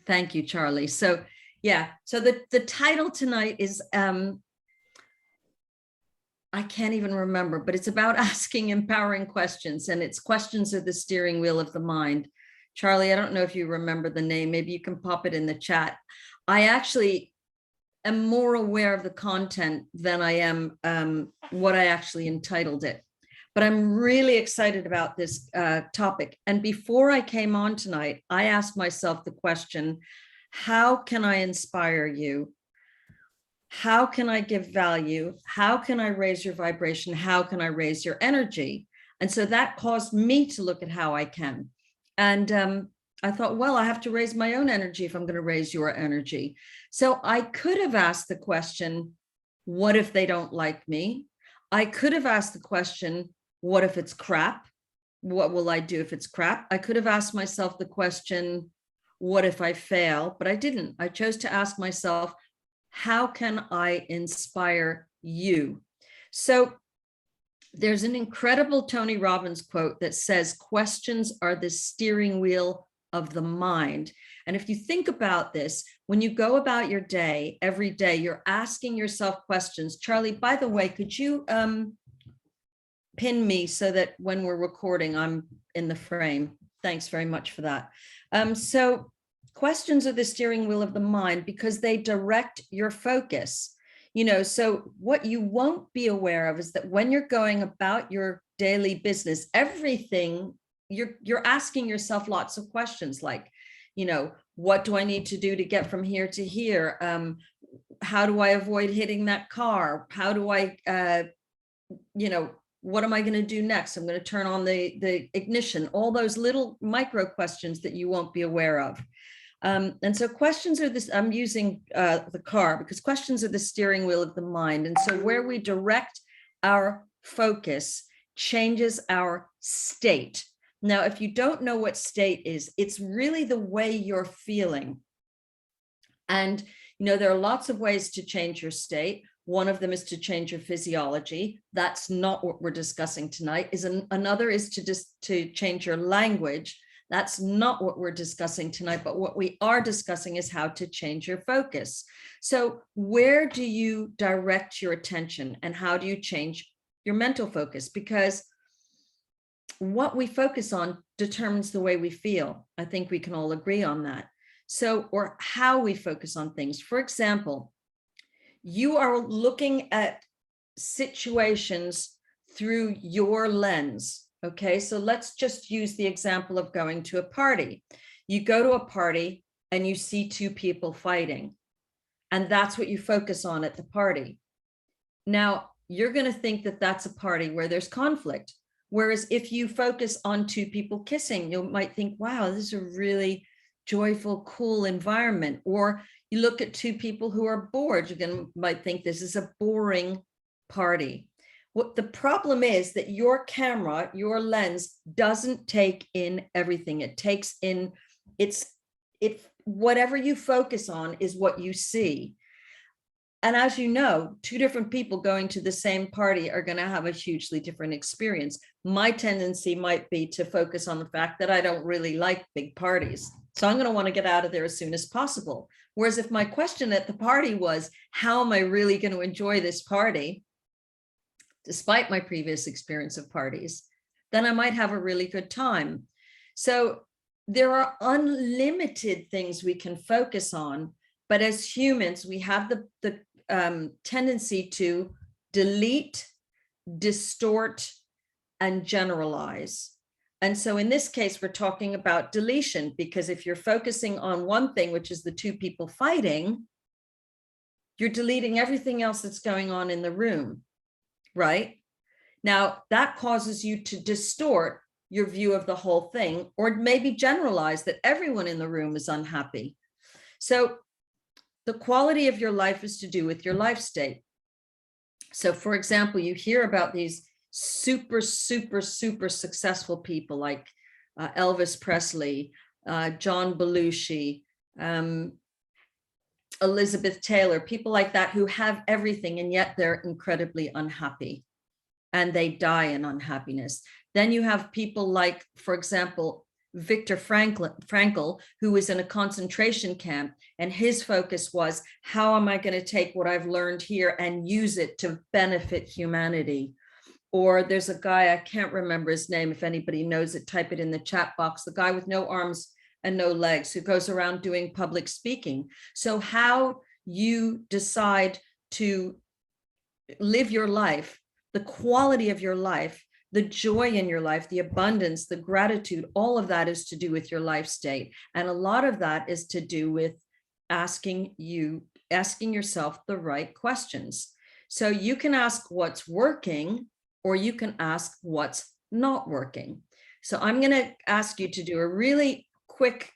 Thank you, Charlie. So yeah, so the title tonight is I can't even remember, but it's about asking empowering questions, and it's questions are the steering wheel of the mind. Charlie, I don't know if you remember the name. Maybe you can pop it in the chat. I actually am more aware of the content than I am what I actually entitled it. But I'm really excited about this topic. And before I came on tonight, I asked myself the question, how can I inspire you? How can I give value? How can I raise your vibration? How can I raise your energy? And so that caused me to look at how I can. And I thought, well, I have to raise my own energy if I'm going to raise your energy. So I could have asked the question, what if they don't like me? I could have asked the question, what if it's crap? What will I do if it's crap? I could have asked myself the question, what if I fail? But I didn't. I chose to ask myself, how can I inspire you? So there's an incredible Tony Robbins quote that says, questions are the steering wheel of the mind. And if you think about this, when you go about your day, every day, you're asking yourself questions. Charlie, by the way, could you pin me so that when we're recording, I'm in the frame? Thanks very much for that. So questions are the steering wheel of the mind because they direct your focus. So what you won't be aware of is that when you're going about your daily business, everything, you're asking yourself lots of questions like, what do I need to do to get from here to here? How do I avoid hitting that car? How do I, what am I going to do next? I'm going to turn on the ignition, all those little micro questions that you won't be aware of. And so questions are this, I'm using the car because questions are the steering wheel of the mind. And so where we direct our focus changes our state. Now, if you don't know what state is, it's really the way you're feeling. And, there are lots of ways to change your state. One of them is to change your physiology. That's not what we're discussing tonight. Another is to change your language. That's not what we're discussing tonight, but what we are discussing is how to change your focus. So where do you direct your attention and how do you change your mental focus? Because what we focus on determines the way we feel. I think we can all agree on that. So, or how we focus on things. For example, you are looking at situations through your lens. Okay, so let's just use the example of going to a party. You go to a party and you see two people fighting, and that's what you focus on at the party. Now, you're going to think that that's a party where there's conflict. Whereas if you focus on two people kissing, you might think, wow, this is a really joyful, cool environment. Or you look at two people who are bored, you might think this is a boring party. What the problem is that your camera, your lens doesn't take in everything. It takes in, whatever you focus on is what you see. And as you know, two different people going to the same party are going to have a hugely different experience. My tendency might be to focus on the fact that I don't really like big parties. So I'm going to want to get out of there as soon as possible. Whereas if my question at the party was, how am I really going to enjoy this party, despite my previous experience of parties, then I might have a really good time. So there are unlimited things we can focus on, but as humans, we have the tendency to delete, distort, and generalize. And so in this case, we're talking about deletion, because if you're focusing on one thing, which is the two people fighting, you're deleting everything else that's going on in the room, right? Now, that causes you to distort your view of the whole thing, or maybe generalize that everyone in the room is unhappy. So the quality of your life is to do with your life state. So for example, you hear about these super, super, super successful people like Elvis Presley, John Belushi, Elizabeth Taylor, people like that who have everything and yet they're incredibly unhappy and they die in unhappiness. Then you have people like, for example, Viktor Frankl, who was in a concentration camp, and his focus was, how am I going to take what I've learned here and use it to benefit humanity? Or there's a guy, I can't remember his name. If anybody knows it, type it in the chat box. The guy with no arms and no legs who goes around doing public speaking. So how you decide to live your life, the quality of your life, the joy in your life, the abundance, the gratitude, all of that is to do with your life state. And a lot of that is to do with asking yourself the right questions. So you can ask what's working, or you can ask what's not working. So I'm going to ask you to do a really quick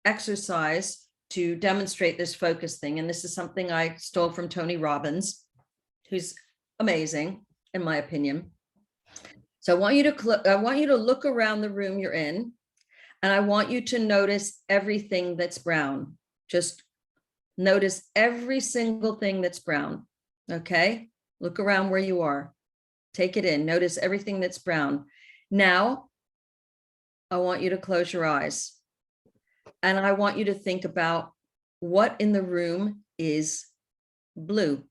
exercise to demonstrate this focus thing. And this is something I stole from Tony Robbins, who's amazing, in my opinion. So I want you to look around the room you're in, and I want you to notice everything that's brown. Just notice every single thing that's brown. Okay? Look around where you are. Take it in. Notice everything that's brown. Now, I want you to close your eyes, and I want you to think about what in the room is blue.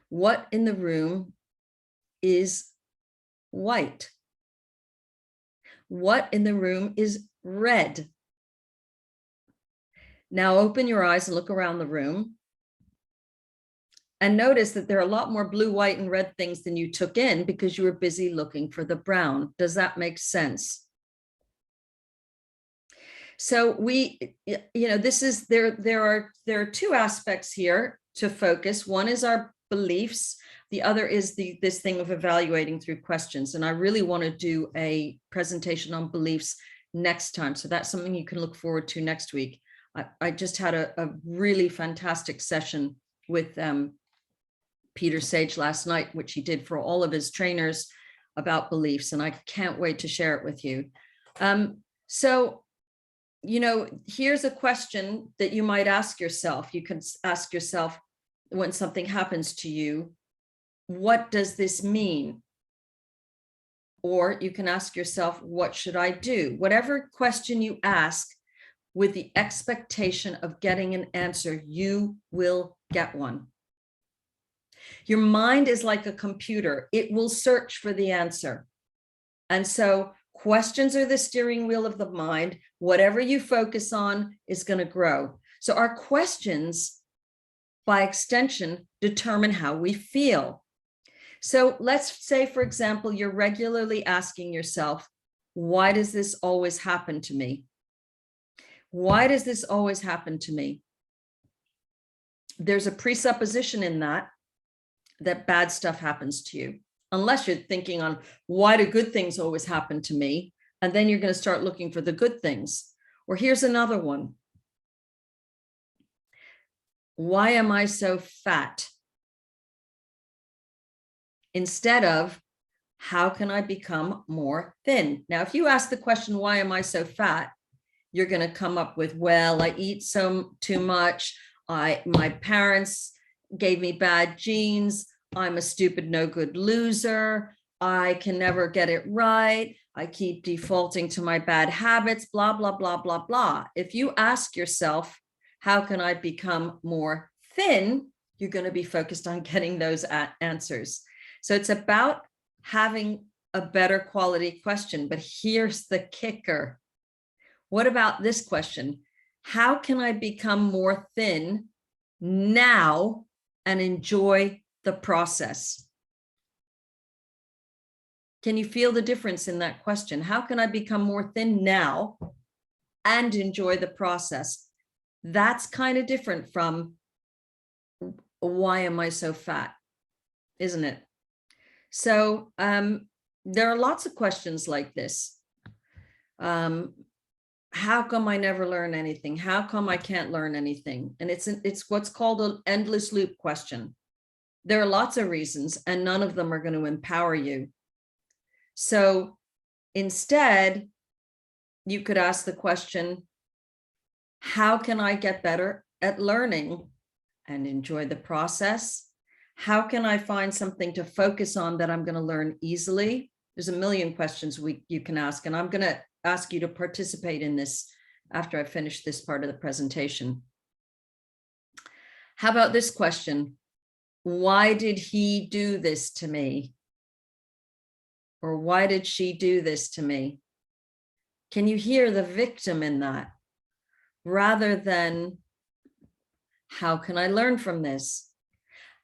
What in the room is white? What in the room is red? Now open your eyes and look around the room and notice that there are a lot more blue, white, and red things than you took in because you were busy looking for the brown. Does that make sense? So there are two aspects here to focus. One is our beliefs. The other is this thing of evaluating through questions. And I really want to do a presentation on beliefs next time. So that's something you can look forward to next week. I just had a really fantastic session with Peter Sage last night, which he did for all of his trainers about beliefs. And I can't wait to share it with you. So, here's a question that you might ask yourself. You can ask yourself when something happens to you, what does this mean? Or you can ask yourself, what should I do? Whatever question you ask with the expectation of getting an answer, you will get one. Your mind is like a computer. It will search for the answer. And so questions are the steering wheel of the mind. Whatever you focus on is going to grow. So our questions, by extension, determine how we feel. So let's say, for example, you're regularly asking yourself, why does this always happen to me? Why does this always happen to me? There's a presupposition in that bad stuff happens to you, unless you're thinking on why do good things always happen to me? And then you're going to start looking for the good things. Or here's another one. Why am I so fat? Instead of, how can I become more thin? Now, if you ask the question, why am I so fat? You're going to come up with, well, I eat too much. My parents gave me bad genes. I'm a stupid, no good loser. I can never get it right. I keep defaulting to my bad habits, blah, blah, blah, blah, blah. If you ask yourself, how can I become more thin? You're going to be focused on getting those answers. So it's about having a better quality question, but here's the kicker. What about this question? How can I become more thin now and enjoy the process? Can you feel the difference in that question? How can I become more thin now and enjoy the process? That's kind of different from, why am I so fat? Isn't it? So there are lots of questions like this. How come I never learn anything? How come I can't learn anything? And it's what's called an endless loop question. There are lots of reasons, and none of them are going to empower you. So instead, you could ask the question, how can I get better at learning and enjoy the process? How can I find something to focus on that I'm going to learn easily? There's a million questions you can ask, and I'm going to ask you to participate in this after I finish this part of the presentation. How about this question? Why did he do this to me? Or why did she do this to me? Can you hear the victim in that? Rather than, how can I learn from this?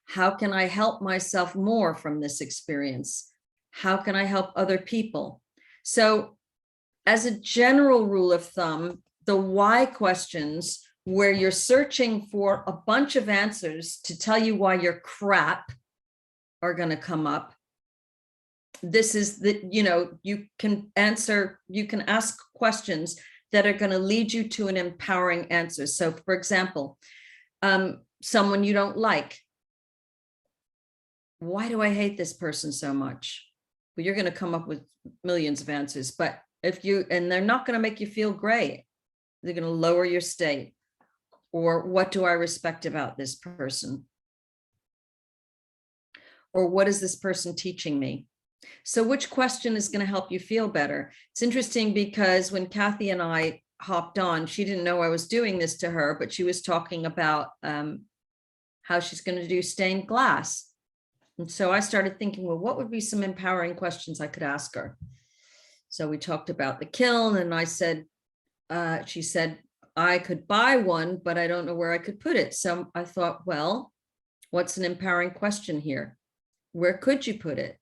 How can I help myself more from this experience? How can I help other people? So as a general rule of thumb, the why questions, where you're searching for a bunch of answers to tell you why you're crap, are going to come up. This is the, you can ask questions that are going to lead you to an empowering answer. So for example, someone you don't like. Why do I hate this person so much? Well, you're going to come up with millions of answers, but and they're not going to make you feel great. They're going to lower your state. Or what do I respect about this person? Or what is this person teaching me? So which question is going to help you feel better? It's interesting because when Kathy and I hopped on, she didn't know I was doing this to her, but she was talking about how she's going to do stained glass. And so I started thinking, well, what would be some empowering questions I could ask her? So we talked about the kiln, and I said, she said, I could buy one, but I don't know where I could put it. So I thought, well, what's an empowering question here? Where could you put it?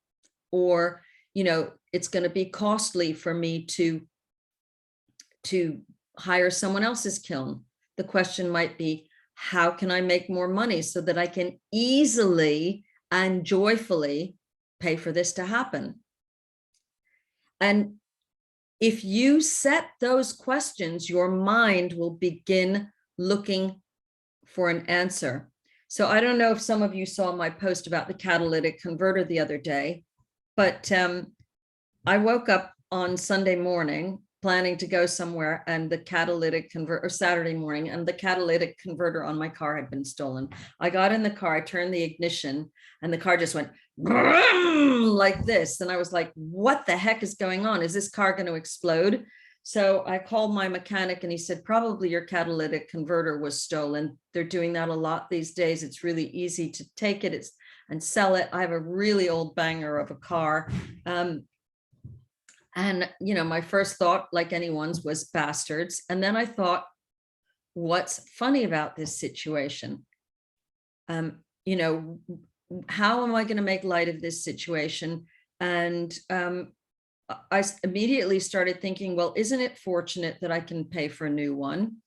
Or, it's going to be costly for me to hire someone else's kiln. The question might be, how can I make more money so that I can easily and joyfully pay for this to happen? And if you set those questions, your mind will begin looking for an answer. So I don't know if some of you saw my post about the catalytic converter the other day, but I woke up on Sunday morning planning to go somewhere, and the catalytic converter, or Saturday morning, and the catalytic converter on my car had been stolen. I got in the car, I turned the ignition, and the car just went like this. And I was like, what the heck is going on? Is this car going to explode? So I called my mechanic, and he said, probably your catalytic converter was stolen. They're doing that a lot these days. It's really easy to take it and sell it. I have a really old banger of a car. And, my first thought, like anyone's, was bastards. And then I thought, what's funny about this situation? How am I going to make light of this situation? And I immediately started thinking, well, isn't it fortunate that I can pay for a new one?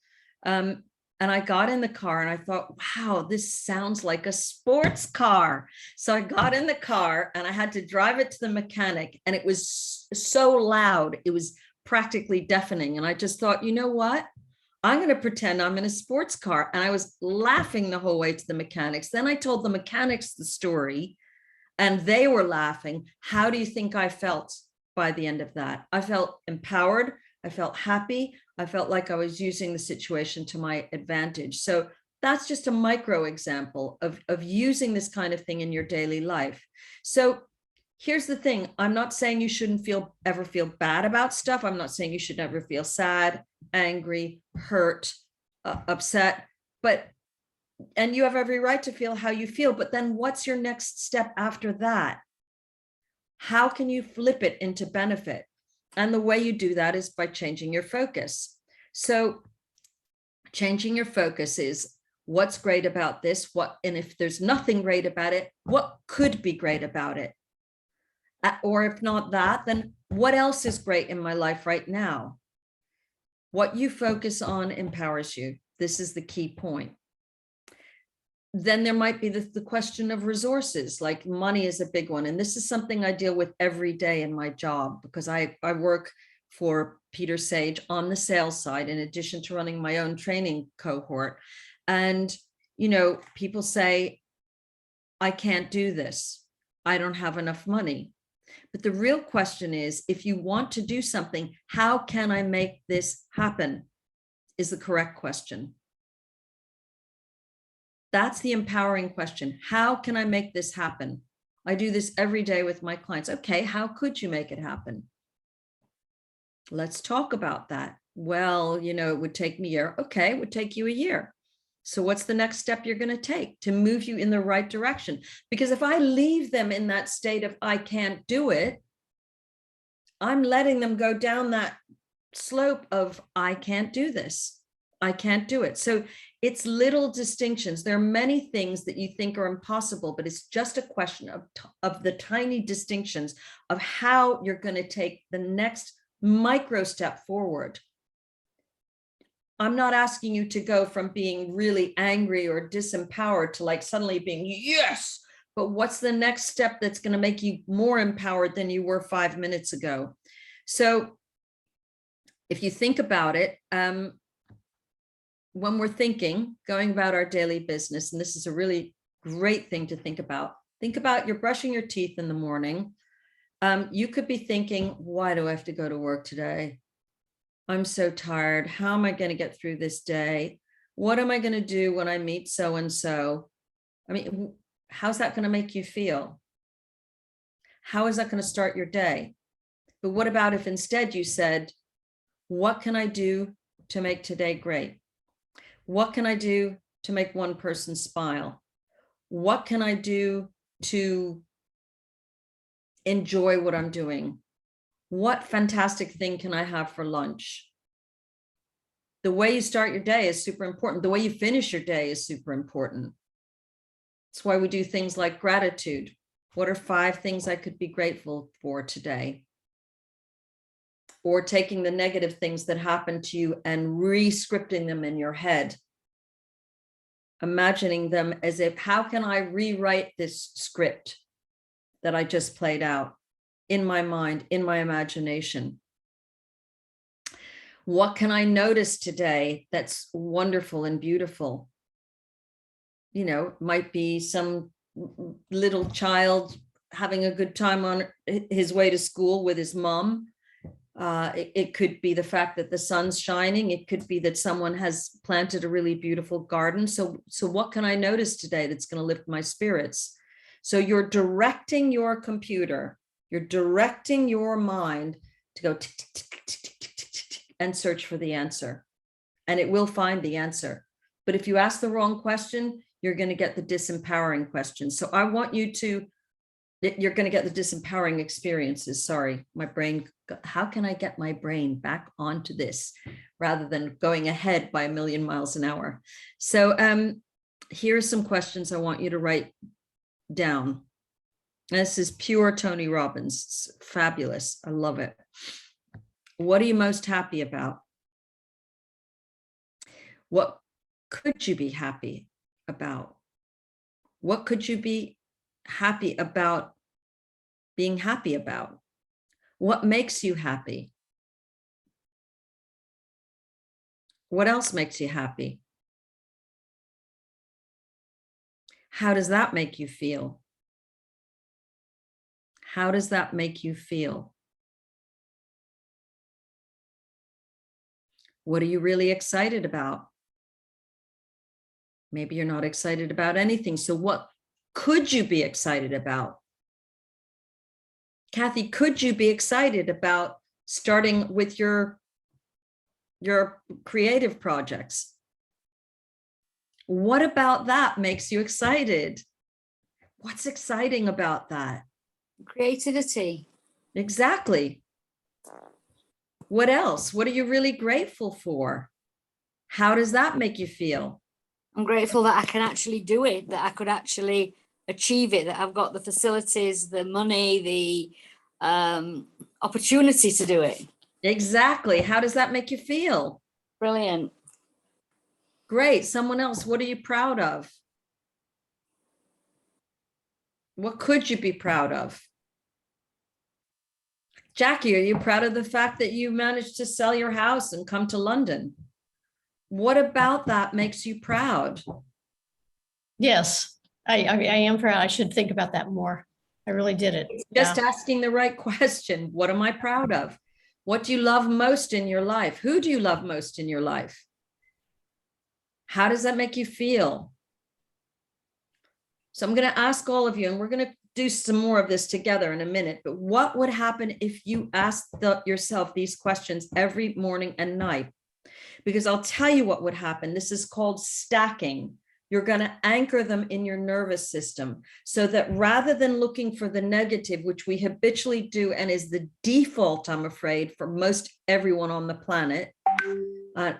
And I got in the car and I thought, wow, this sounds like a sports car. So I got in the car and I had to drive it to the mechanic, and it was so loud. It was practically deafening. And I just thought, you know what? I'm going to pretend I'm in a sports car. And I was laughing the whole way to the mechanics. Then I told the mechanics the story, and they were laughing. How do you think I felt by the end of that? I felt empowered. I felt happy. I felt like I was using the situation to my advantage. So that's just a micro example of using this kind of thing in your daily life. So here's the thing. I'm not saying you shouldn't ever feel bad about stuff. I'm not saying you should never feel sad, angry, hurt, upset, and you have every right to feel how you feel. But then what's your next step after that? How can you flip it into benefit? And the way you do that is by changing your focus. So changing your focus is, what's great about this? And if there's nothing great about it, what could be great about it? Or if not that, then what else is great in my life right now? What you focus on empowers you. This is the key point. Then there might be the question of resources, like money is a big one. And this is something I deal with every day in my job, because I work for Peter Sage on the sales side, in addition to running my own training cohort. And, people say, I can't do this. I don't have enough money. But the real question is, if you want to do something, how can I make this happen? Is the correct question. That's the empowering question. How can I make this happen? I do this every day with my clients. Okay, how could you make it happen? Let's talk about that. Well, it would take me a year. Okay, it would take you a year. So what's the next step you're going to take to move you in the right direction? Because if I leave them in that state of I can't do it, I'm letting them go down that slope of I can't do this. I can't do it. So it's little distinctions. There are many things that you think are impossible, but it's just a question of the tiny distinctions of how you're going to take the next micro step forward. I'm not asking you to go from being really angry or disempowered to like suddenly being, yes, but what's the next step that's going to make you more empowered than you were 5 minutes ago? So if you think about it, when we're going about our daily business, and this is a really great thing to think about you're brushing your teeth in the morning. You could be thinking, why do I have to go to work today? I'm so tired. How am I going to get through this day? What am I going to do when I meet so-and-so? I mean, how's that going to make you feel? How is that going to start your day? But what about if instead you said, what can I do to make today great? What can I do to make one person smile? What can I do to enjoy what I'm doing? What fantastic thing can I have for lunch? The way you start your day is super important. The way you finish your day is super important. That's why we do things like gratitude. What are 5 things I could be grateful for today? Or taking the negative things that happen to you and re-scripting them in your head. Imagining them as if, how can I rewrite this script that I just played out in my mind, in my imagination? What can I notice today that's wonderful and beautiful? Might be some little child having a good time on his way to school with his mom. It could be the fact that the sun's shining. It could be that someone has planted a really beautiful garden. So what can I notice today that's going to lift my spirits? So you're directing your computer, you're directing your mind to go and search for the answer, and it will find the answer. But if you ask the wrong question, you're going to get the disempowering questions. So I want you to, you're going to get the disempowering experiences. Sorry, my brain, how can I get my brain back onto this rather than going ahead by 1,000,000 miles an hour? So here are some questions I want you to write down. This is pure Tony Robbins. It's fabulous. I love it. What are you most happy about? What could you be happy about? What could you be happy about being happy about? What makes you happy? What else makes you happy? How does that make you feel? How does that make you feel? What are you really excited about? Maybe you're not excited about anything. So what could you be excited about? Kathy, could you be excited about starting with your creative projects? What about that makes you excited? What's exciting about that? Creativity. Exactly. What else? What are you really grateful for? How does that make you feel? I'm grateful that I can actually do it, that I could actually achieve it, that I've got the facilities, the money, the opportunity to do it. Exactly. How does that make you feel? Brilliant. Great. Someone else, what are you proud of? What could you be proud of? Jackie, are you proud of the fact that you managed to sell your house and come to London? What about that makes you proud? Yes, I am proud. I should think about that more. I really did it. Just asking the right question. What am I proud of? What do you love most in your life? Who do you love most in your life? How does that make you feel? So I'm going to ask all of you, and we're going to do some more of this together in a minute, but what would happen if you asked yourself these questions every morning and night? Because I'll tell you what would happen. This is called stacking. You're going to anchor them in your nervous system so that rather than looking for the negative, which we habitually do and is the default, I'm afraid, for most everyone on the planet.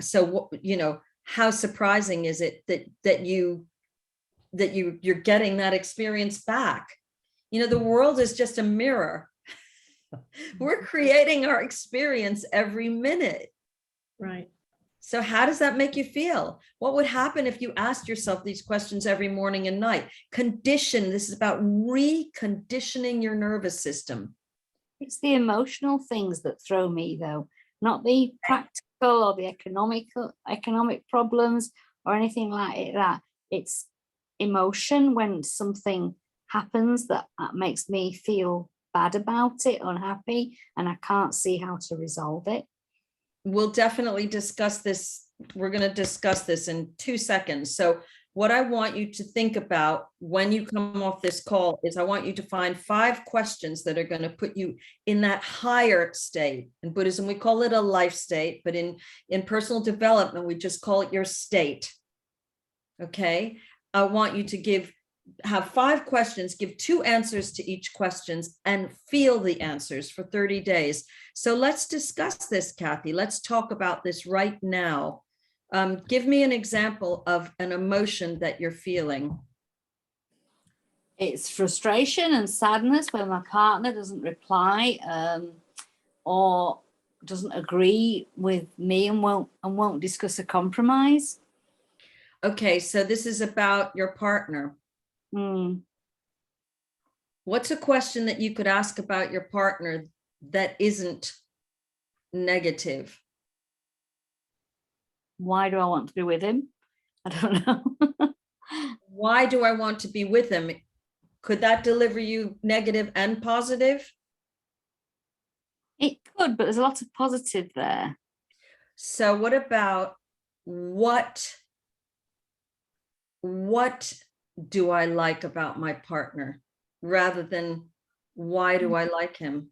So, you know, how surprising is it that you're getting that experience back? You know, the world is just a mirror. We're creating our experience every minute. Right. So how does that make you feel? What would happen if you asked yourself these questions every morning and night? Condition, this is about reconditioning your nervous system. It's the emotional things that throw me, though, not the practical or the economic problems or anything like that. It's emotion when something happens that makes me feel bad about it, unhappy, and I can't see how to resolve it. We'll definitely discuss this. We're going to discuss this in 2 seconds. So what I want you to think about when you come off this call is I want you to find 5 questions that are going to put you in that higher state. In Buddhism, we call it a life state, but in personal development, we just call it your state. Okay. I want you to have 5 questions, give 2 answers to each questions and feel the answers for 30 days. So let's discuss this, Kathy. Let's talk about this right now. Give me an example of an emotion that you're feeling. It's frustration and sadness when my partner doesn't reply or doesn't agree with me and won't discuss a compromise. Okay, so this is about your partner. What's a question that you could ask about your partner that isn't negative? Why do I want to be with him? I don't know. Why do I want to be with him? Could that deliver you negative and positive? It could, but there's a lot of positive there. So what about what do I like about my partner rather than why do I like him?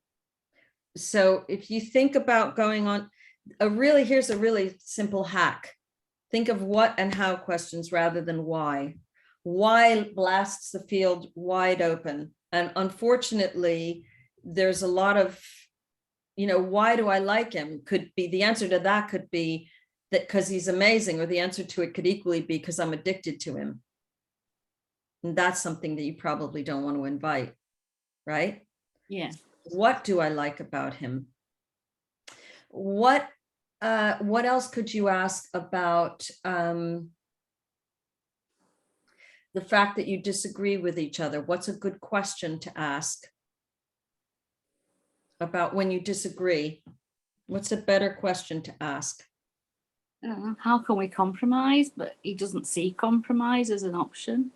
So if you think about going on here's a really simple hack. Think of what and how questions rather than why. Why blasts the field wide open. And unfortunately, there's a lot of, you know, why do I like him? Could be the answer to that could be that because he's amazing, or the answer to it could equally be because I'm addicted to him. And that's something that you probably don't want to invite, right? Yeah. What do I like about him? What else could you ask about the fact that you disagree with each other? What's a good question to ask about when you disagree? What's a better question to ask? How can we compromise? But he doesn't see compromise as an option.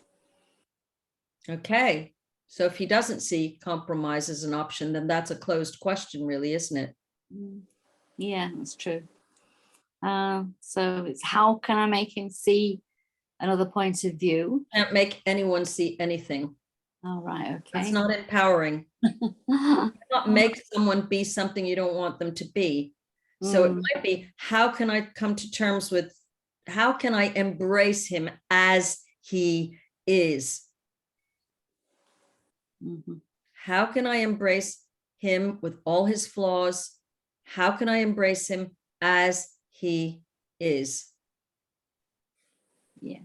Okay. So if he doesn't see compromise as an option, then that's a closed question, really, isn't it? Yeah, that's true. So it's how can I make him see another point of view? Can't make anyone see anything. All right, okay. That's not empowering. Not make someone be something you don't want them to be. So it might be, how can I come to terms with, how can I embrace him as he is? How can I embrace him with all his flaws? How can I embrace him as he is? Yeah.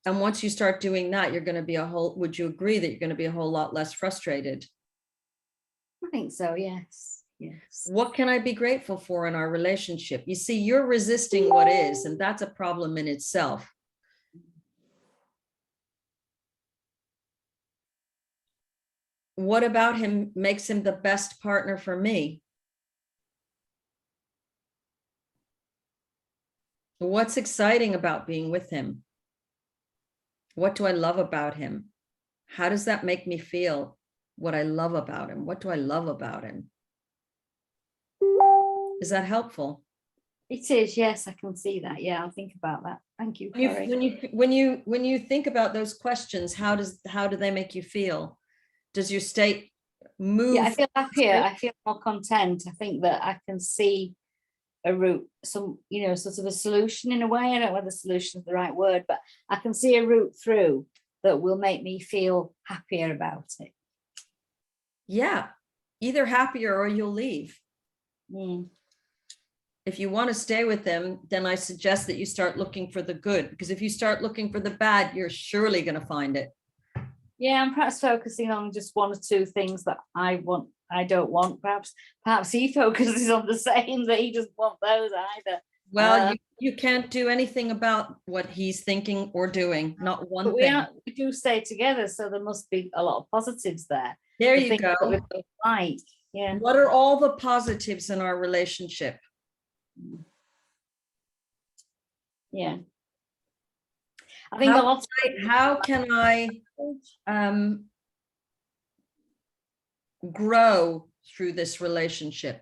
And once you start doing that, you're going to be would you agree that you're going to be a whole lot less frustrated? I think so, yes. Yes. What can I be grateful for in our relationship? You see, you're resisting what is, and that's a problem in itself. What about him makes him the best partner for me? What's exciting about being with him? What do I love about him? How does that make me feel? What I love about him? What do I love about him? Is that helpful? It is, yes, I can see that. Yeah, I'll think about that. Thank you, When you, Corey. when you think about those questions, how do they make you feel? Does your state move? Yeah, I feel happier. I feel more content. I think that I can see a route, some, sort of a solution in a way. I don't know whether solution is the right word, but I can see a route through that will make me feel happier about it. Yeah, either happier or you'll leave. Mm. If you want to stay with them, then I suggest that you start looking for the good, because if you start looking for the bad, you're surely going to find it. Yeah, I'm perhaps focusing on just one or two things that I don't want. Perhaps he focuses on the same, that he doesn't want those either. Well, you can't do anything about what he's thinking or doing, not one But thing. we do stay together, so there must be a lot of positives there. There The you things go. that we both like. Yeah. What are all the positives in our relationship? Yeah. I think how can I grow through this relationship?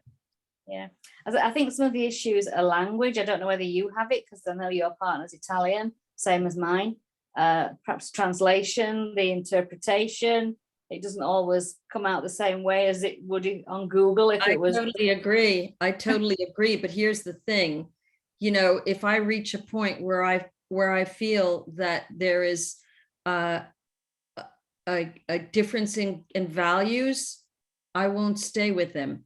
Yeah, I think some of the issues are language. I don't know whether you have it, because I know your partner's Italian, same as mine. Perhaps translation, the interpretation, it doesn't always come out the same way as it would on Google if it was. I totally agree. I totally agree. But here's the thing, if I reach a point where I feel that there is a difference in values, I won't stay with them.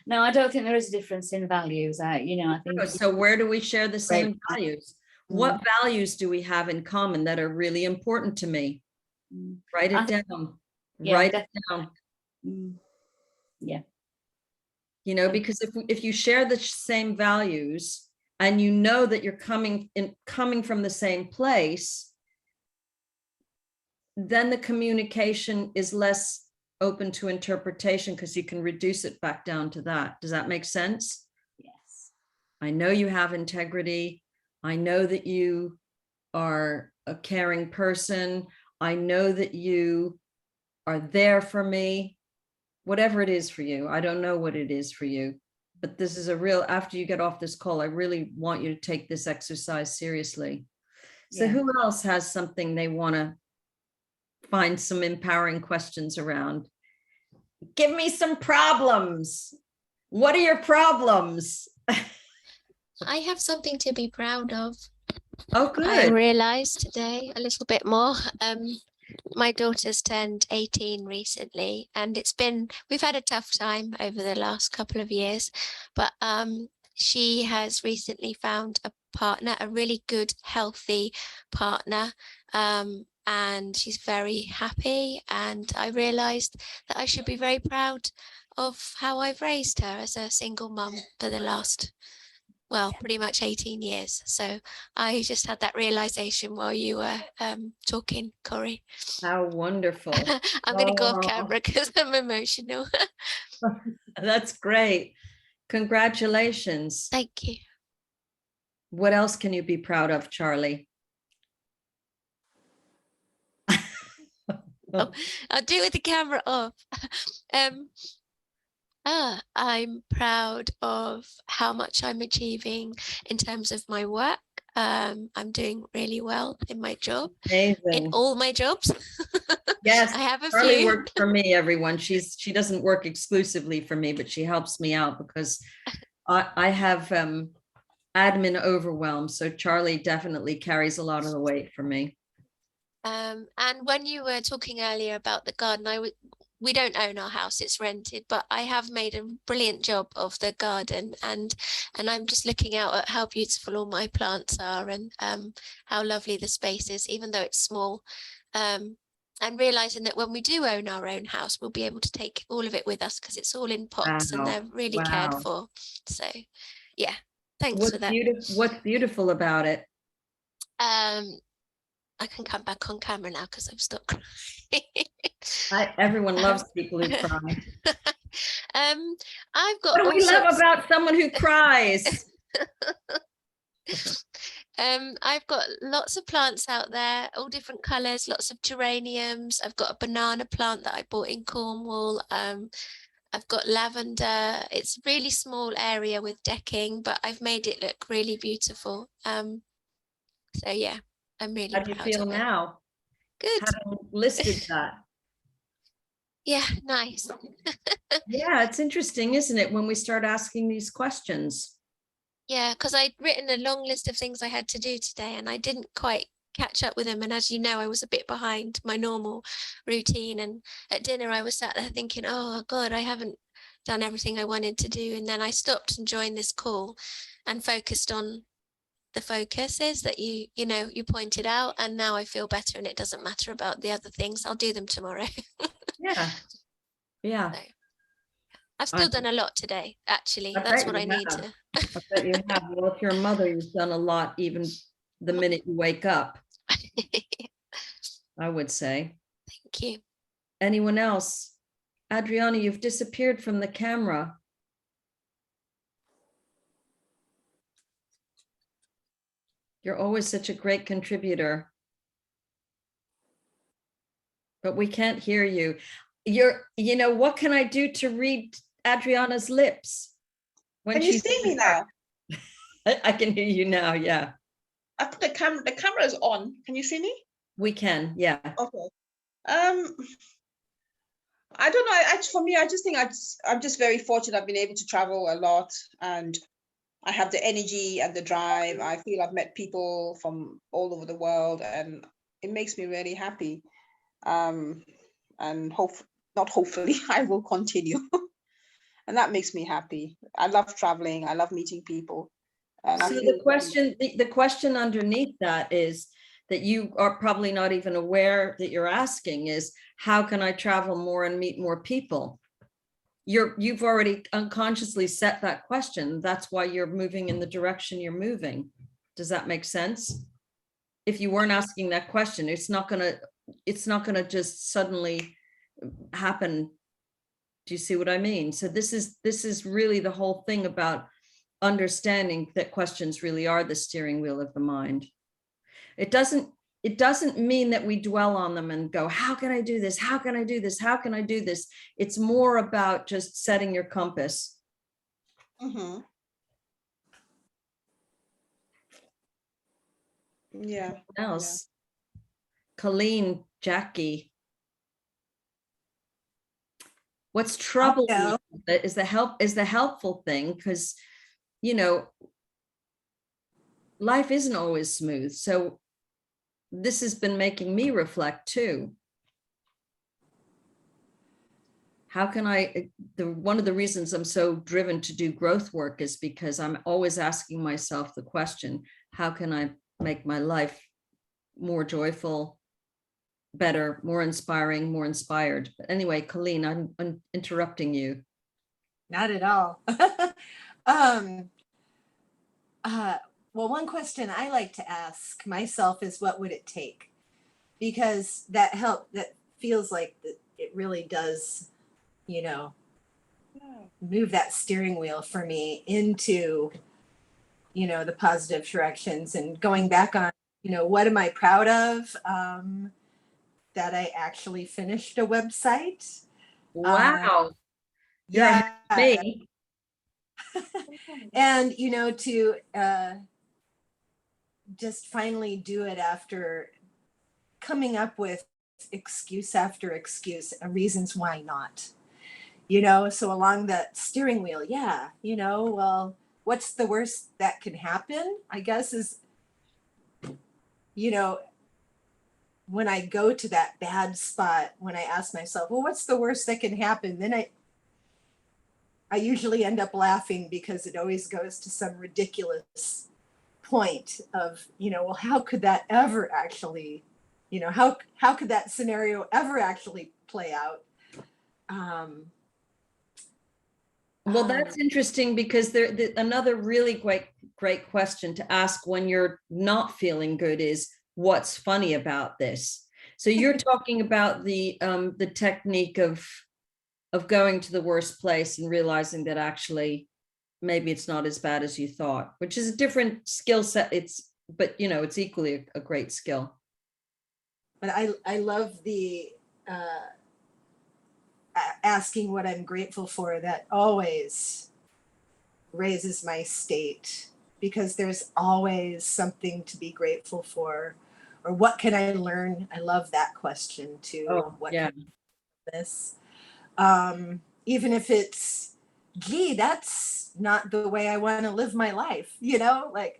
No, I don't think there is a difference in values. I think. So where do we share the same values? What values do we have in common that are really important to me? Write it down. Write it down. Yeah. Because if you share the same values and you know that you're coming from the same place, then the communication is less open to interpretation, because you can reduce it back down to that. Does that make sense? Yes. I know you have integrity. I know that you are a caring person. I know that you are there for me, whatever it is for you. I don't know what it is for you, but this is after you get off this call, I really want you to take this exercise seriously. So who else has something they want to find some empowering questions around? Give me some problems. What are your problems? I have something to be proud of. Oh, good. I realized today a little bit more. My daughter's turned 18 recently, and we've had a tough time over the last couple of years, but she has recently found a partner, a really good, healthy partner. And she's very happy, and I realized that I should be very proud of how I've raised her as a single mum for the last, pretty much 18 years. So I just had that realization while you were talking, Corey. How wonderful. I'm going to go off camera because I'm emotional. That's great. Congratulations. Thank you. What else can you be proud of, Charlie? I'll do it with the camera off. I'm proud of how much I'm achieving in terms of my work. I'm doing really well in my job. Amazing. In all my jobs. Yes, I have a Charlie few. works for me, everyone. She doesn't work exclusively for me, but she helps me out because I have admin overwhelm. So Charlie definitely carries a lot of the weight for me. And when you were talking earlier about the garden, we don't own our house, it's rented, but I have made a brilliant job of the garden, and I'm just looking out at how beautiful all my plants are, and how lovely the space is, even though it's small, and realizing that when we do own our own house, we'll be able to take all of it with us because it's all in pots. Wow. And they're really cared for. So yeah, thanks for that. What's beautiful about it? I can come back on camera now because I've stopped crying. Everyone loves people who cry. I've got. What do we love about someone who cries? I've got lots of plants out there, all different colours, lots of geraniums. I've got a banana plant that I bought in Cornwall. I've got lavender. It's a really small area with decking, but I've made it look really beautiful. So yeah, I'm really How do you proud feel of it. now? Good. Having listed that. Yeah, nice. Yeah, it's interesting, isn't it, when we start asking these questions? Yeah, because I'd written a long list of things I had to do today and I didn't quite catch up with them. And as you know, I was a bit behind my normal routine. And at dinner, I was sat there thinking, oh God, I haven't done everything I wanted to do. And then I stopped and joined this call and focused on the focuses that you pointed out. And now I feel better and it doesn't matter about the other things. I'll do them tomorrow. Yeah, yeah. So I've I still done a lot today, actually. I That's bet what you I need have. to. I bet you have. Well, if you're a mother, you've done a lot even the minute you wake up, Thank I would say. you. Anyone else? Adriana, you've disappeared from the camera. You're always such a great contributor. But we can't hear you. What can I do to read Adriana's lips? When Can you she's see me now? I can hear you now, yeah. I put the camera is on. Can you see me? We can, yeah. Okay. I don't know. For me, I just think I'm just very fortunate. I've been able to travel a lot, and I have the energy and the drive. I feel I've met people from all over the world, and it makes me really happy. And not hopefully, I will continue. And that makes me happy. I love traveling. I love meeting people. And I So feel the question underneath that is that you are probably not even aware that you're asking is, how can I travel more and meet more people? You've already unconsciously set that question. That's why you're moving in the direction you're moving. Does that make sense? If you weren't asking that question, it's not gonna just suddenly happen. Do you see what I mean? So this is really the whole thing about understanding that questions really are the steering wheel of the mind. It doesn't mean that we dwell on them and go, how can I do this? How can I do this? How can I do this? It's more about just setting your compass. Mm-hmm. Yeah. Else, Colleen, Jackie, what's troubling know. is the helpful thing, because life isn't always smooth. So this has been making me reflect too. How can one of the reasons I'm so driven to do growth work is because I'm always asking myself the question, how can I make my life more joyful, better, more inspiring, more inspired? But anyway, Colleen, I'm interrupting you. Not at all. Well, one question I like to ask myself is, what would it take? Because that feels like it really does, move that steering wheel for me into, the positive directions, and going back on, what am I proud of? That I actually finished a website. Wow. You're Yeah. me. And, to just finally do it after coming up with excuse after excuse, reasons why not. So along that steering wheel, yeah, well, what's the worst that can happen, I guess, is, when I go to that bad spot, when I ask myself, well, what's the worst that can happen? Then I usually end up laughing, because it always goes to some ridiculous point of, well, how could that ever actually, how could that scenario ever actually play out? Well, that's interesting, because another really great question to ask when you're not feeling good is, what's funny about this? So you're talking about the technique of going to the worst place and realizing that actually maybe it's not as bad as you thought, which is a different skill set. But it's equally a great skill. But I love the asking what I'm grateful for, that always raises my state, because there's always something to be grateful for. Or what can I learn? I love that question too. Oh, What yeah. can this? Even if it's, gee, that's not the way I want to live my life, you know, like,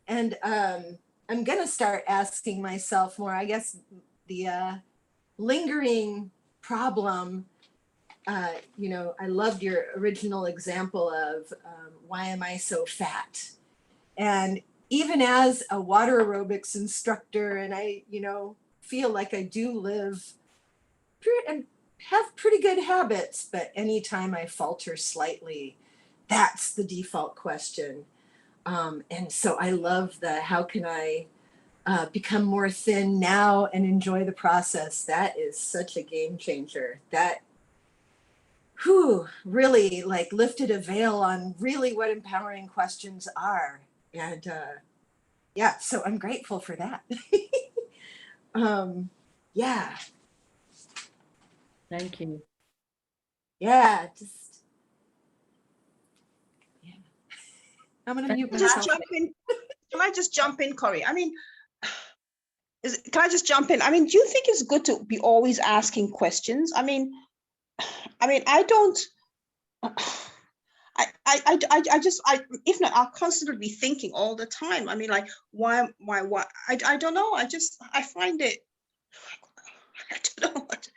and I'm gonna start asking myself more, I guess, the lingering problem. You know, I loved your original example of why am I so fat? And even as a water aerobics instructor, and I, you know, feel like I do live and have pretty good habits, but anytime I falter slightly, that's the default question. And so I love the how can I become more thin now and enjoy the process. That is such a game changer. That really like lifted a veil on really what empowering questions are. And yeah, so I'm grateful for that. Yeah, Thank you. yeah, just, yeah. I'm gonna mute Just myself. jump in. Can I just jump in, Corey? I mean, can I just jump in? I mean, do you think it's good to be always asking questions? I mean, I don't. If not, I'll constantly be thinking all the time. I mean, like, why? I don't know. I find it. I don't know what.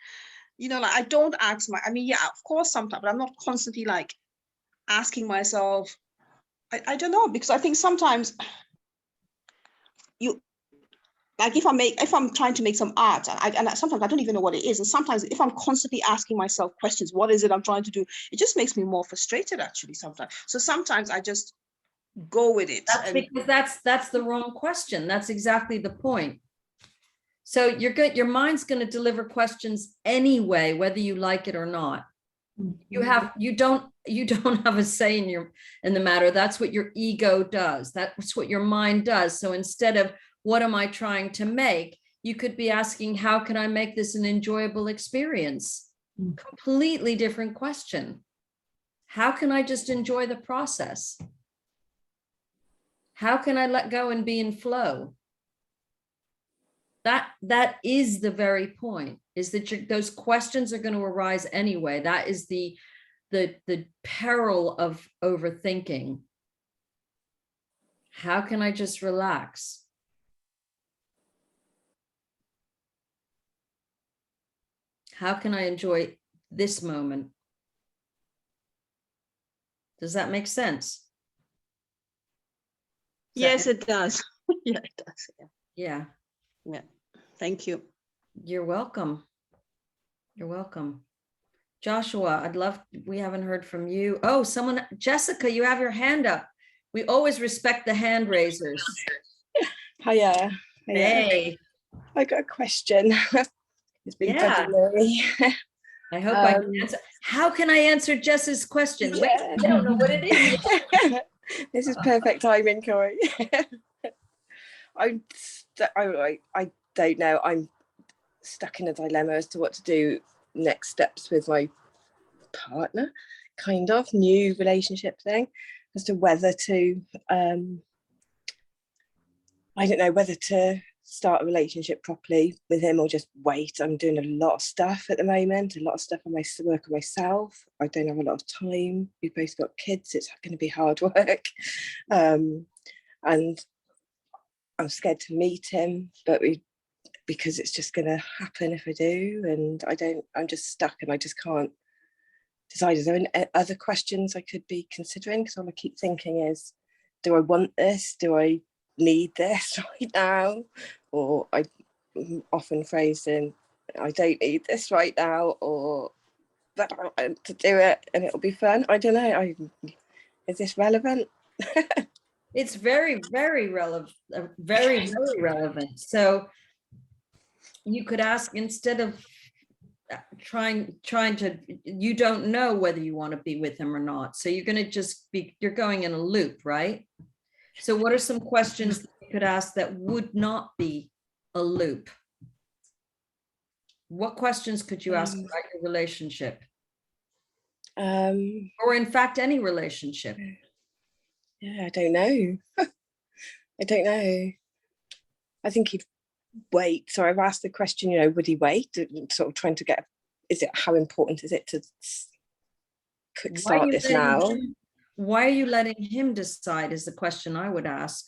You know, like I don't ask I mean, yeah, of course sometimes, but I'm not constantly like asking myself. I don't know, because I think sometimes you like if I'm trying to make some art, and sometimes I don't even know what it is, and sometimes if I'm constantly asking myself questions, what is it I'm trying to do, it just makes me more frustrated actually sometimes. So sometimes I just go with it. That's because that's the wrong question. That's exactly the point. So you're good. Your mind's going to deliver questions anyway, whether you like it or not. You don't have a say in the matter. That's what your ego does. That's what your mind does. So instead of what am I trying to make, you could be asking, how can I make this an enjoyable experience? Completely different question. How can I just enjoy the process? How can I let go and be in flow? That is the very point, is that those questions are going to arise anyway. That is the peril of overthinking. How can I just relax? How can I enjoy this moment? Does that make sense? Yes, it does. Yeah, it does. Yeah. Yeah. Thank you. You're welcome. You're welcome. Joshua, we haven't heard from you. Oh, Jessica, you have your hand up. We always respect the hand raisers. Hiya. Hey. I got a question. It's been Yeah. bugging me. I hope I can answer. How can I answer Jess's question? Wait, Yeah. I don't know what it is. This is perfect timing, Corey. I don't know. I'm stuck in a dilemma as to what to do next steps with my partner, kind of new relationship thing, as to whether to I don't know whether to start a relationship properly with him or just wait. I'm doing a lot of stuff at the moment, a lot of stuff on my work on myself. I don't have a lot of time. We've both got kids. It's going to be hard work. And I'm scared to meet him, but because it's just going to happen if I do. And I'm just stuck and I just can't decide. Is there any other questions I could be considering? Because all I keep thinking is, do I want this? Do I need this right now? Or I often phrased in, I don't need this right now, or that I want to do it and it'll be fun. I don't know. Is this relevant? It's very, very relevant. Very, very relevant. So you could ask, instead of trying to, you don't know whether you want to be with him or not. So you're going to you're going in a loop, right? So what are some questions that you could ask that would not be a loop? What questions could you ask Um, about your relationship? Um, Or in fact, any relationship? yeah, I don't know. I don't know. I think he'd wait. So I've asked the question, you know, would he wait? Sort of trying to get, is it, how important is it to Why are start you this letting now? why are you letting him decide is the question I would ask.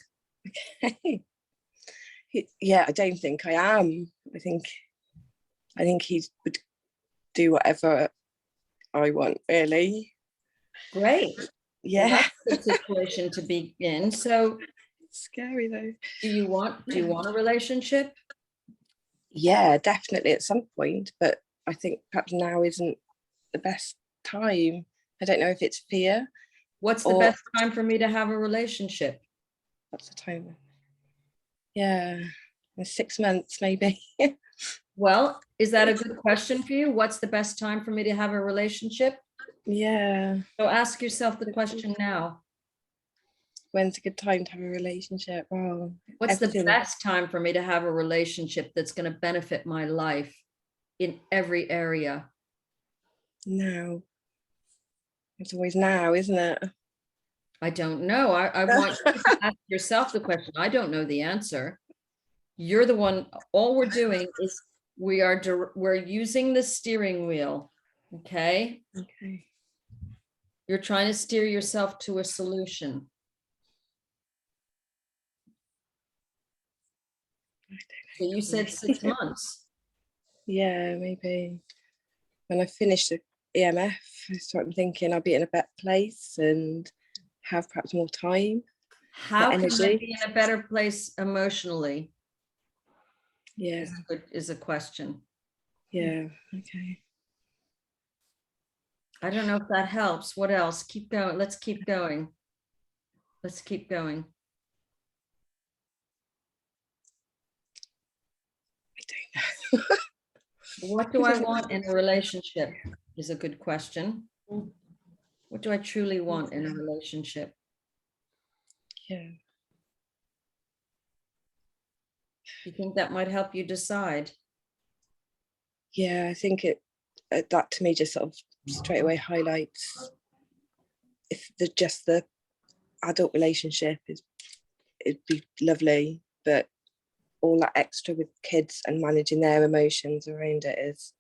Yeah, I don't think I am. I think he would do whatever I want, really. Great. Well, Yeah. that's a good situation to be in. So It's scary though. do you want a relationship? Yeah, definitely at some point, but I think perhaps now isn't the best time. I don't know if it's fear What's the or best time for me to have a relationship? what's the time? Yeah, in 6 months maybe. Well, is that a good question for you? What's the best time for me to have a relationship? Yeah. So ask yourself the question now. When's a good time to have a relationship? Well, What's the everything. best time for me to have a relationship that's going to benefit my life in every area? Now. It's always now, isn't it? I don't know. I want you to ask yourself the question. I don't know the answer. You're the one, all we're doing is we're using the steering wheel. Okay. Okay. You're trying to steer yourself to a solution. So you said 6 months. Yeah, maybe. When I finish the EMF, I start thinking I'll be in a better place and have perhaps more time. How can I energy. be in a better place emotionally? Yeah, Is a question. yeah, okay. I don't know if that helps. What else? Keep going. Let's keep going. Let's keep going. I don't know. What do I want in a relationship is a good question. What do I truly want in a relationship? Yeah, You think that might help you decide? yeah, I think that to me just sort of straight away highlights if just the adult relationship it'd be lovely, but all that extra with kids and managing their emotions around it is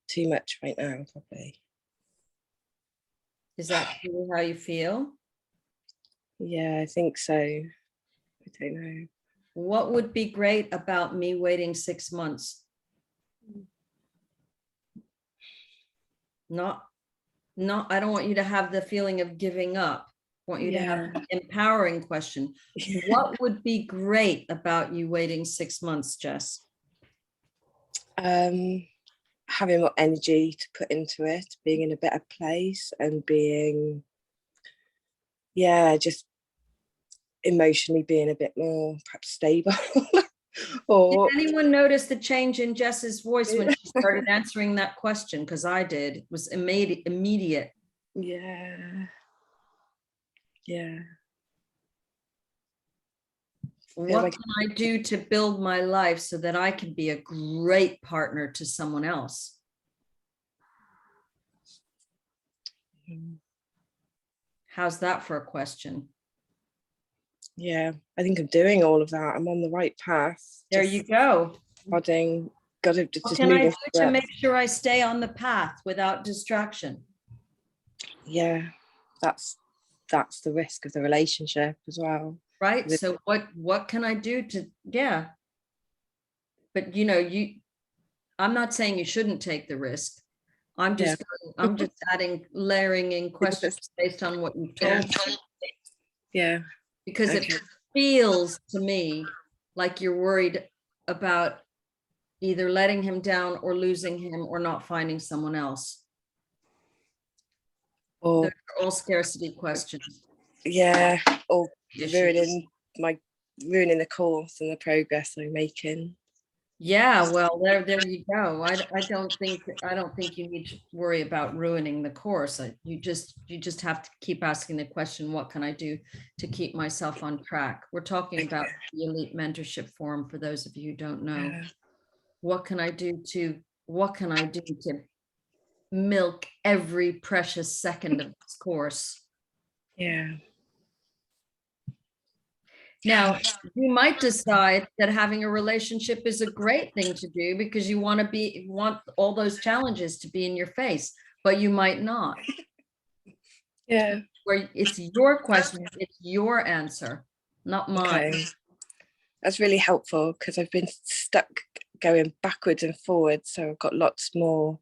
too much right now, probably. Is that truly how you feel? Yeah, I think so. I don't know. What would be great about me waiting 6 months? Not, I don't want you to have the feeling of giving up. I want you to have an empowering question. What would be great about you waiting 6 months, Jess? Having more energy to put into it, being in a better place and being, just emotionally being a bit more perhaps stable. Or did anyone notice the change in Jess's voice when she started answering that question? Because I did. It was immediate. yeah. What like, can I do to build my life so that I can be a great partner to someone else? How's that for a question? yeah, I think I'm doing all of that. I'm on the right path. There you go. Nodding, got to What just can I moving. do to make sure I stay on the path without distraction? Yeah, that's the risk of the relationship as well. Right. So what can I do to, yeah. But I'm not saying you shouldn't take the risk. I'm just adding, layering in questions based on what you've told me. Yeah. Because it feels to me like you're worried about either letting him down or losing him or not finding someone else. Or They're all scarcity questions. yeah, or Issues. ruining the course and the progress I'm making. Yeah, well, there you go. I don't think you need to worry about ruining the course. You just have to keep asking the question, what can I do to keep myself on track? We're talking about the Elite Mentorship Forum for those of you who don't know. what can I do to milk every precious second of this course? Yeah. Now, you might decide that having a relationship is a great thing to do because you want all those challenges to be in your face, but you might not. Yeah. Where it's your question, it's your answer, not mine. Okay. That's really helpful because I've been stuck going backwards and forwards. So I've got lots more.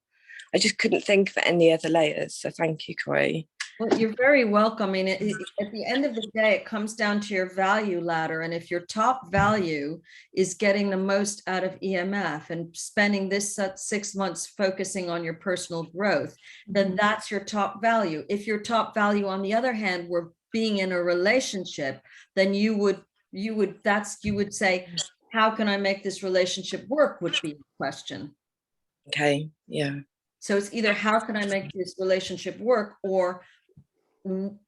I just couldn't think of any other layers. So thank you, Corey. Well, you're very welcome. I mean, at the end of the day, it comes down to your value ladder. And if your top value is getting the most out of EMF and spending this 6 months focusing on your personal growth, then that's your top value. If your top value, on the other hand, were being in a relationship, then you would say, how can I make this relationship work would be the question. Okay. Yeah. So it's either how can I make this relationship work, or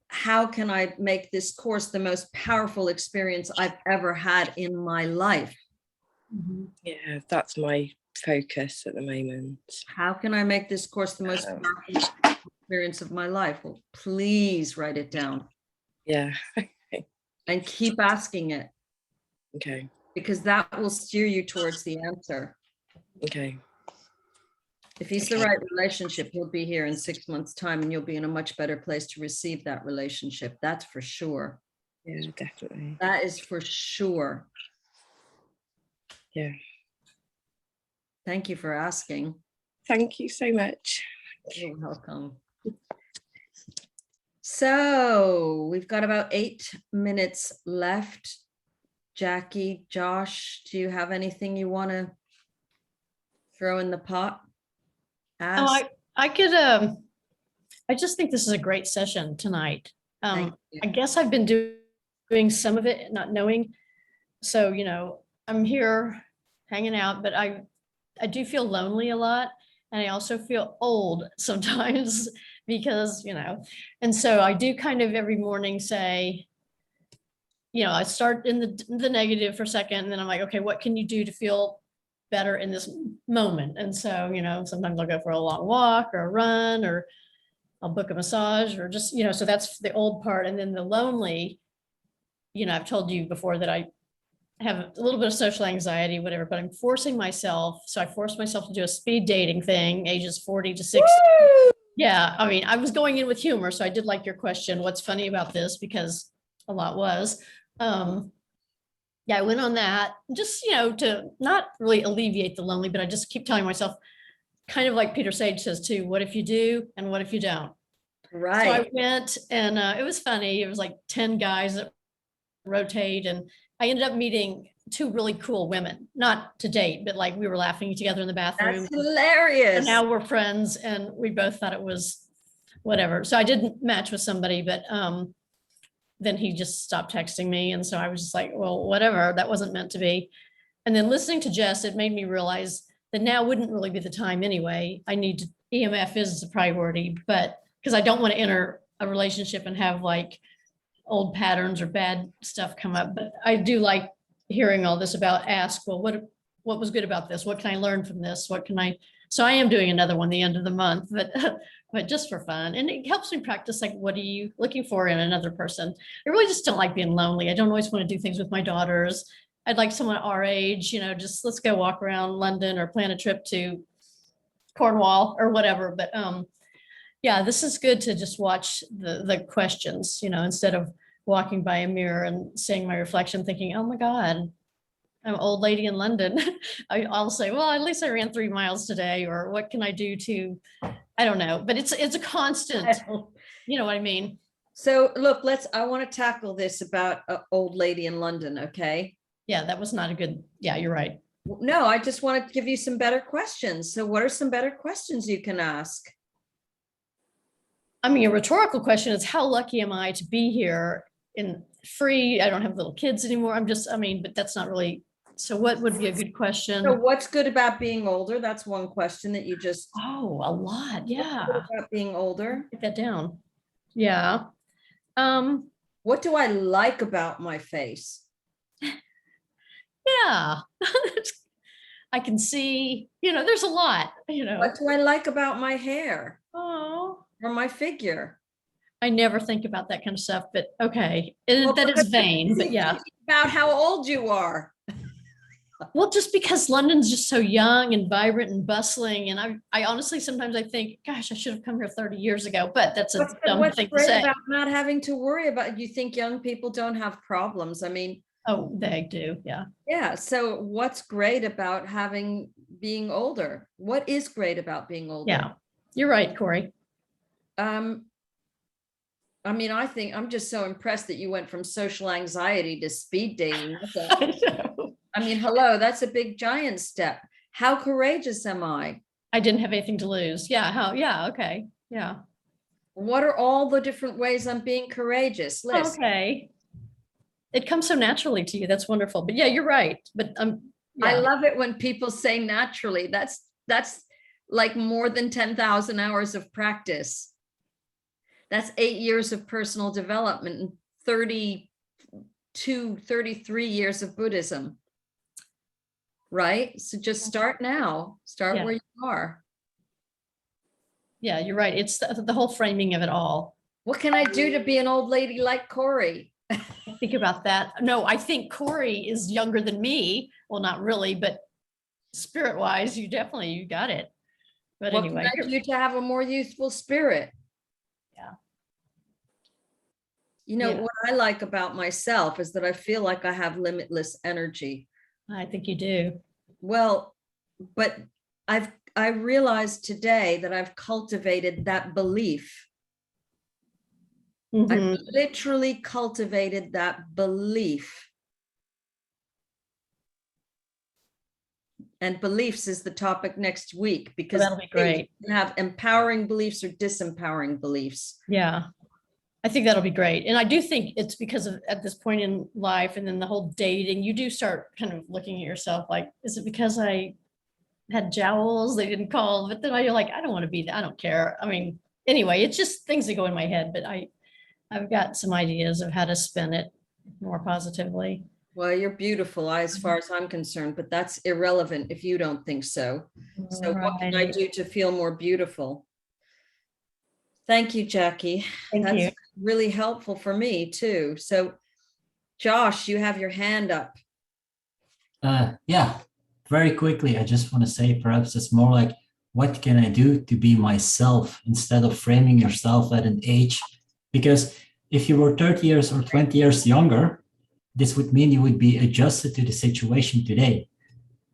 how can I make this course the most powerful experience I've ever had in my life? Yeah, that's my focus at the moment. How can I make this course the most powerful experience of my life? Well, please write it down. Yeah. And keep asking it. Okay. Because that will steer you towards the answer. Okay. If he's the right relationship, he'll be here in 6 months' time and you'll be in a much better place to receive that relationship. That's for sure. Yeah, definitely. That is for sure. Yeah. Thank you for asking. Thank you so much. You're welcome. So we've got about 8 minutes left. Jackie, Josh, do you have anything you want to throw in the pot? Ask. I could, I just think this is a great session tonight. Thank you. I guess I've been doing some of it, not knowing. So, you know, I'm here hanging out, but I do feel lonely a lot. And I also feel old sometimes because, you know, and so I do kind of every morning say, you know, I start in the negative for a second, and then I'm like, okay, what can you do to feel better in this moment? And so, you know, sometimes I'll go for a long walk or a run, or I'll book a massage, or just, you know, so that's the old part. And then the lonely, you know, I've told you before that I have a little bit of social anxiety, whatever, but I'm forcing myself. So I forced myself to do a speed dating thing, ages 40 to 60. Woo! Yeah. I mean, I was going in with humor. So I did like your question, what's funny about this? Because a lot was, yeah, I went on that just, you know, to not really alleviate the lonely, but I just keep telling myself, kind of like Peter Sage says too, what if you do and what if you don't? Right. So I went, and it was funny. It was like 10 guys that rotate, and I ended up meeting 2 really cool women, not to date, but like we were laughing together in the bathroom. That's hilarious. And now we're friends, and we both thought it was whatever. So I didn't match with somebody, but then he just stopped texting me. And so I was just like, well, whatever, that wasn't meant to be. And then listening to Jess, it made me realize that now wouldn't really be the time anyway. I need to, EMF is a priority, but because I don't want to enter a relationship and have like old patterns or bad stuff come up. But I do like hearing all this about ask, well, what was good about this? What can I learn from this? What can I, so I am doing another one the end of the month, but just for fun. And it helps me practice, like, what are you looking for in another person? I really just don't like being lonely. I don't always want to do things with my daughters. I'd like someone our age, you know, just let's go walk around London or plan a trip to Cornwall or whatever. But yeah, this is good to just watch the questions, you know, instead of walking by a mirror and seeing my reflection thinking, oh my God, I'm an old lady in London. I'll say, well, at least I ran 3 miles today, or what can I do to, I don't know, but it's a constant, you know what I mean? So look, I want to tackle this about an old lady in London, okay? Yeah, that was not a good, yeah, you're right. No, I just want to give you some better questions. So what are some better questions you can ask? I mean, a rhetorical question is, how lucky am I to be here in free? I don't have little kids anymore. I'm just, I mean, but that's not really, so what would be a good question? So what's good about being older? That's one question that you just. Oh, a lot. Yeah. About being older. Get that down. Yeah. What do I like about my face? Yeah. I can see, there's a lot, What do I like about my hair Oh, or my figure? I never think about that kind of stuff, but okay. Well, That is because you're vain, busy but yeah. thinking about how old you are. Well, just because London's just so young and vibrant and bustling. And I honestly, sometimes I think, gosh, I should have come here 30 years ago, but that's a dumb What's thing to great say. about not having to worry about, you think young people don't have problems? I mean, Oh, they do. Yeah. yeah. So what's great about being older? What is great about being older? Yeah. You're right, Corey. I mean, I think I'm just so impressed that you went from social anxiety to speed dating. I mean, hello, that's a big giant step. How courageous am I? I didn't have anything to lose. Yeah. Yeah. Okay. Yeah. What are all the different ways I'm being courageous? Liz? Okay. It comes so naturally to you. That's wonderful. But yeah, you're right. But I yeah. love it when people say naturally. That's like more than 10,000 hours of practice. That's 8 years of personal development and 32, 33 years of Buddhism. Right? So just start now. Start Yeah. where you are. Yeah, you're right. It's the whole framing of it all. What can I do to be an old lady like Corey? Think about that. No, I think Corey is younger than me. Well, not really, but spirit wise, you got it. But What anyway, can I do to have a more youthful spirit? Yeah. Yeah. What I like about myself is that I feel like I have limitless energy. I think you do. Well, but I realized today that I've cultivated that belief. Mhm. I've literally cultivated that belief. And beliefs is the topic next week, because That'll be great. you can have empowering beliefs or disempowering beliefs. Yeah. I think that'll be great. And I do think it's because of at this point in life and then the whole dating, you do start kind of looking at yourself like, is it because I had jowls they didn't call? But then you're like, I don't want to be that. I don't care. I mean, anyway, it's just things that go in my head, but I've got some ideas of how to spin it more positively. Well, you're beautiful as far as I'm concerned, but that's irrelevant if you don't think so. So what can I Right. do to feel more beautiful? Thank you, Jackie. Thank That's you. really helpful for me too. So Josh, you have your hand up. Yeah, very quickly, I just want to say perhaps it's more like, what can I do to be myself instead of framing yourself at an age? Because if you were 30 years or 20 years younger, this would mean you would be adjusted to the situation today.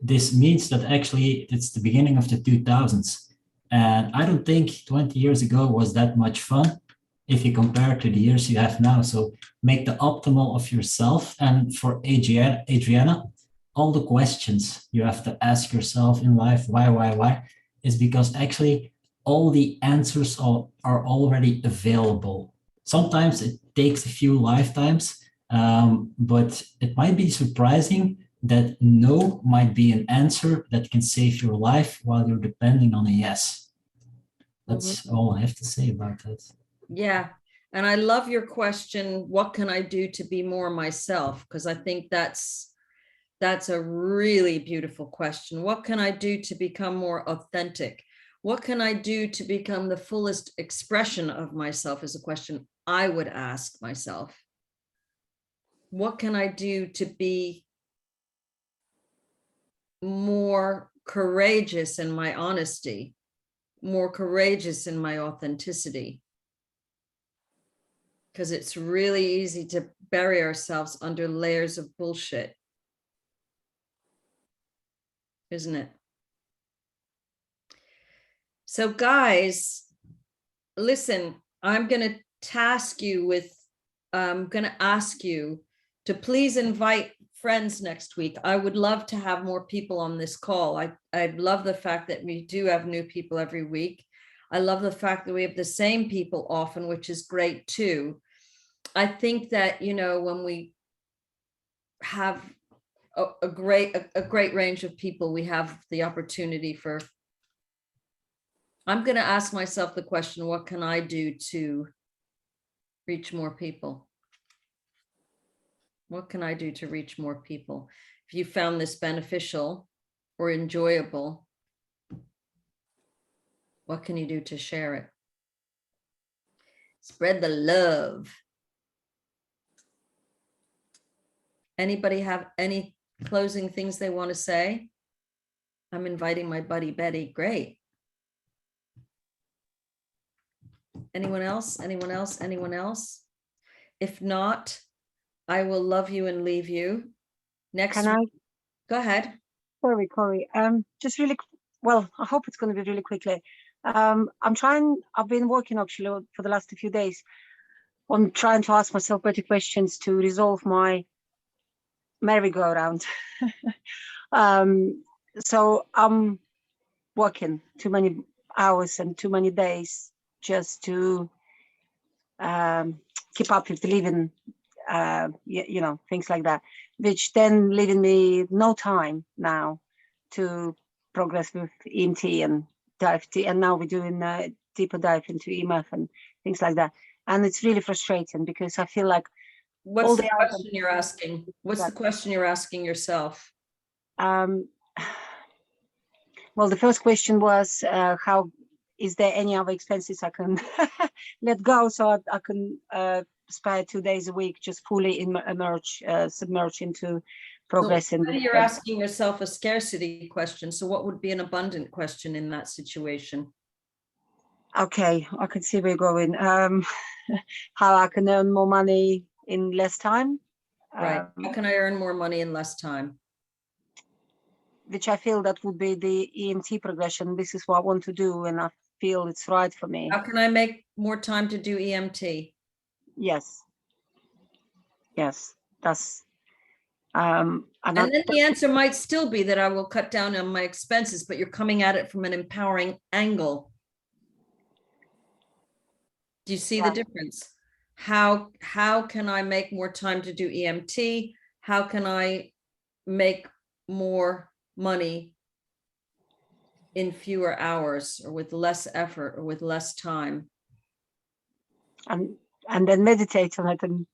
This means that actually it's the beginning of the 2000s. And I don't think 20 years ago was that much fun if you compare to the years you have now. So make the optimal of yourself. And for Adriana, all the questions you have to ask yourself in life, why, is because actually all the answers are already available. Sometimes it takes a few lifetimes, but it might be surprising that no might be an answer that can save your life while you're depending on a yes. That's all I have to say about that. Yeah. And I love your question, what can I do to be more myself? Because I think that's a really beautiful question. What can I do to become more authentic? What can I do to become the fullest expression of myself is a question I would ask myself. What can I do to be more courageous in my honesty, more courageous in my authenticity? Because it's really easy to bury ourselves under layers of bullshit, isn't it? So guys, listen, I'm going to ask you to please invite friends next week. I would love to have more people on this call. I love the fact that we do have new people every week. I love the fact that we have the same people often, which is great too. I think that, when we have a great range of people, we have the opportunity for, I'm going to ask myself the question, what can I do to reach more people? What can I do to reach more people? If you found this beneficial, or enjoyable, what can you do to share it? Spread the love. Anybody have any closing things they want to say? I'm inviting my buddy Betty. Great. Anyone else? Anyone else? Anyone else? If not, I will love you and leave you. Next Can I? week. Go ahead. Sorry, Corey. Just really, well, I hope it's going to be really quickly. I've been working actually for the last few days on trying to ask myself better questions to resolve my merry-go-round. So I'm working too many hours and too many days just to keep up with the living, you know, things like that, which then leaving me no time now to progress with EMT and dive, and now we're doing a deeper dive into EMF and things like that. And it's really frustrating because I feel like What's all the the question you're asking? What's the question you're asking yourself? Well, the first question was, how is there any other expenses I can let go so I can spare 2 days a week, just fully submerge into progressing. So you're asking yourself a scarcity question. So what would be an abundant question in that situation? Okay, I can see where you're going. How I can earn more money in less time. Right. How can I earn more money in less time? Which I feel that would be the EMT progression. This is what I want to do, and I feel it's right for me. How can I make more time to do EMT? Yes. Yes, that's and then the answer might still be that I will cut down on my expenses, but you're coming at it from an empowering angle. Do you see the difference? How can I make more time to do EMT? How can I make more money in fewer hours or with less effort or with less time? And then meditate on it and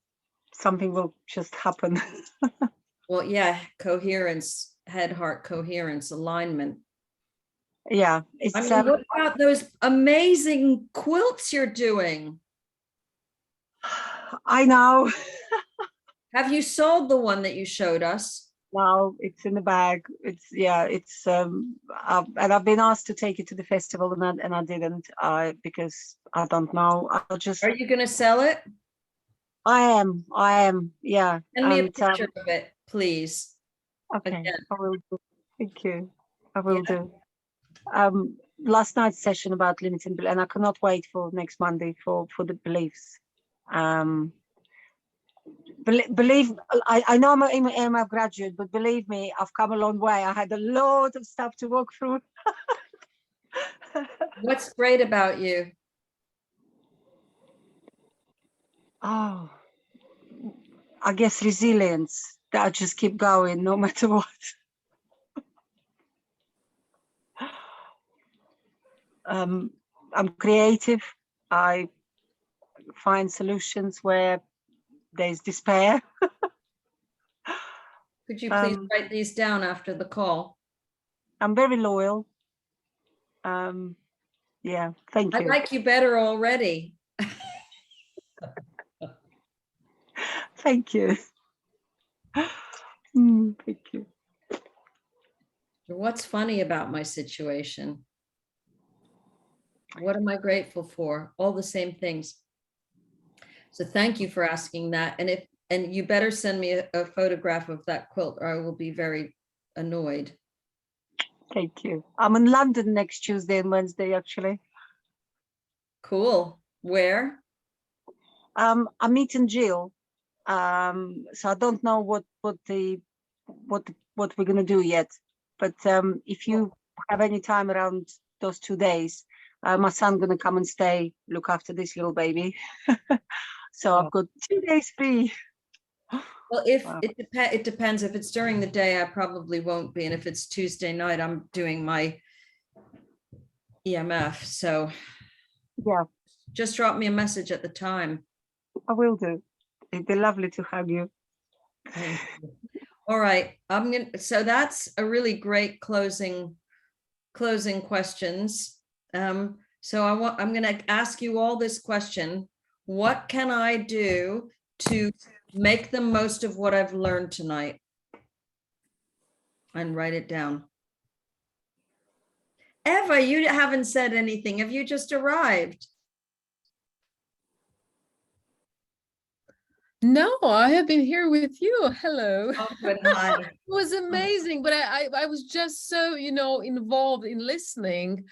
something will just happen. Well, yeah, coherence, head, heart, coherence, alignment. Yeah. It's, I mean, what about those amazing quilts you're doing? I know. Have you sold the one that you showed us? No, it's in the bag. It's, yeah, it's and I've been asked to take it to the festival and I didn't because I don't know. I just. Are you going to sell it? I am, yeah. Send me a picture of it, please. Okay, Again. I will do. Thank you. I will do. Last night's session about limiting, and I cannot wait for next Monday for the beliefs. Believe, I know I'm an AMF graduate, but believe me, I've come a long way. I had a lot of stuff to walk through. What's great about you? Oh, I guess resilience, that I just keep going no matter what. I'm creative. I find solutions where there's despair. Could you please write these down after the call? I'm very loyal. Yeah, thank you. I like you better already. Thank you. Thank you. What's funny about my situation? What am I grateful for? All the same things. So thank you for asking that. And you better send me a photograph of that quilt or I will be very annoyed. Thank you. I'm in London next Tuesday and Wednesday, actually. Cool. Where? I'm meeting Jill. So I don't know what we're gonna do yet. But if you have any time around those 2 days, my son's gonna come and stay, look after this little baby. So I've got 2 days free. Well, if it depends. If it's during the day, I probably won't be. And if it's Tuesday night, I'm doing my EMF. So yeah, just drop me a message at the time. I will do. It'd be lovely to hug you. Thank you. All right, so that's a really great closing questions. So I'm gonna ask you all this question. What can I do to make the most of what I've learned tonight? And write it down. Eva, you haven't said anything. Have you just arrived? No, I have been here with you. Hello. Oh, good. Hi. It was amazing, but I was just so, involved in listening.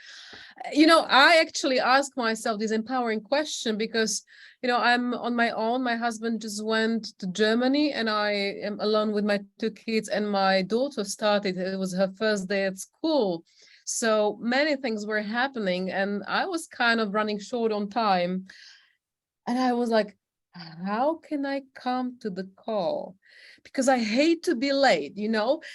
I actually asked myself this empowering question because, I'm on my own. My husband just went to Germany and I am alone with my 2 kids, and my daughter started, it was her first day at school. So many things were happening and I was kind of running short on time. And I was like, how can I come to the call? Because I hate to be late,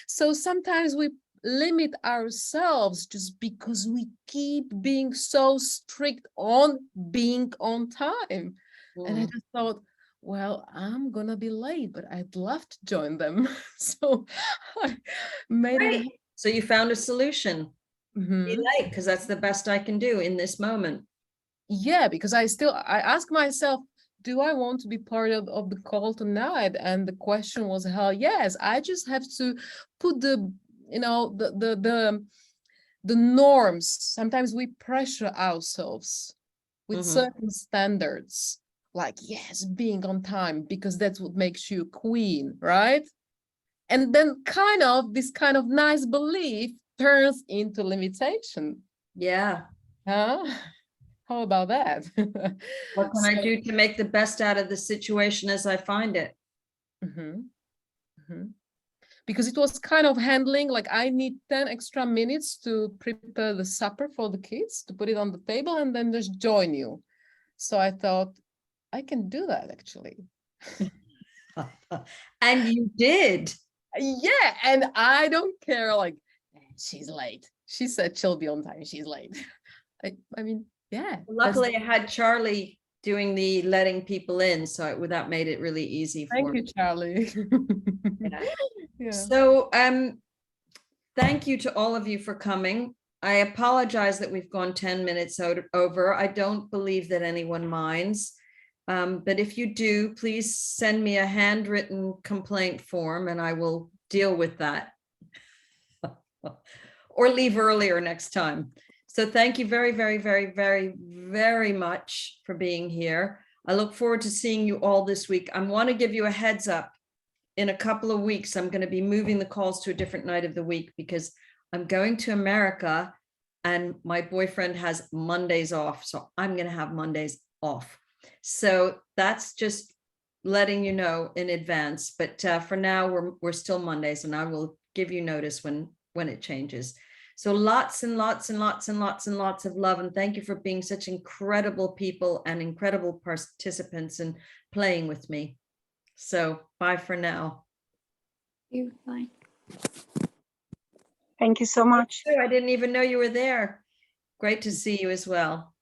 So sometimes we limit ourselves just because we keep being so strict on being on time. And I just thought, well, I'm gonna be late, but I'd love to join them. So I made it. So you found a solution. Mhm. Be late, because that's the best I can do in this moment. Yeah, because I ask myself, do I want to be part of the call tonight? And the question was, hell yes. I just have to put the norms. Sometimes we pressure ourselves with certain standards, like, yes, being on time, because that's what makes you a queen, right? And then this kind of nice belief turns into limitation. Yeah. Huh? How about that? What can I do to make the best out of the situation as I find it? Because it was kind of handling, like, I need 10 extra minutes to prepare the supper for the kids, to put it on the table and then just join you. So I thought, I can do that actually. And you did. Yeah, and I don't care, like, she's late. She said she'll be on time, she's late. I mean, yeah. Luckily, I had Charlie doing the letting people in, so that made it really easy for Thank you, me. Charlie. Yeah. Yeah. So thank you to all of you for coming. I apologize that we've gone 10 minutes over. I don't believe that anyone minds. But if you do, please send me a handwritten complaint form and I will deal with that. Or leave earlier next time. So thank you very, very, very, very, very much for being here. I look forward to seeing you all this week. I want to give you a heads up. In a couple of weeks, I'm going to be moving the calls to a different night of the week because I'm going to America and my boyfriend has Mondays off. So I'm going to have Mondays off. So that's just letting you know in advance. But for now, we're still Mondays, and I will give you notice when it changes. So lots and lots and lots and lots and lots of love. And thank you for being such incredible people and incredible participants and playing with me. So bye for now. Bye. Thank you so much. I didn't even know you were there. Great to see you as well.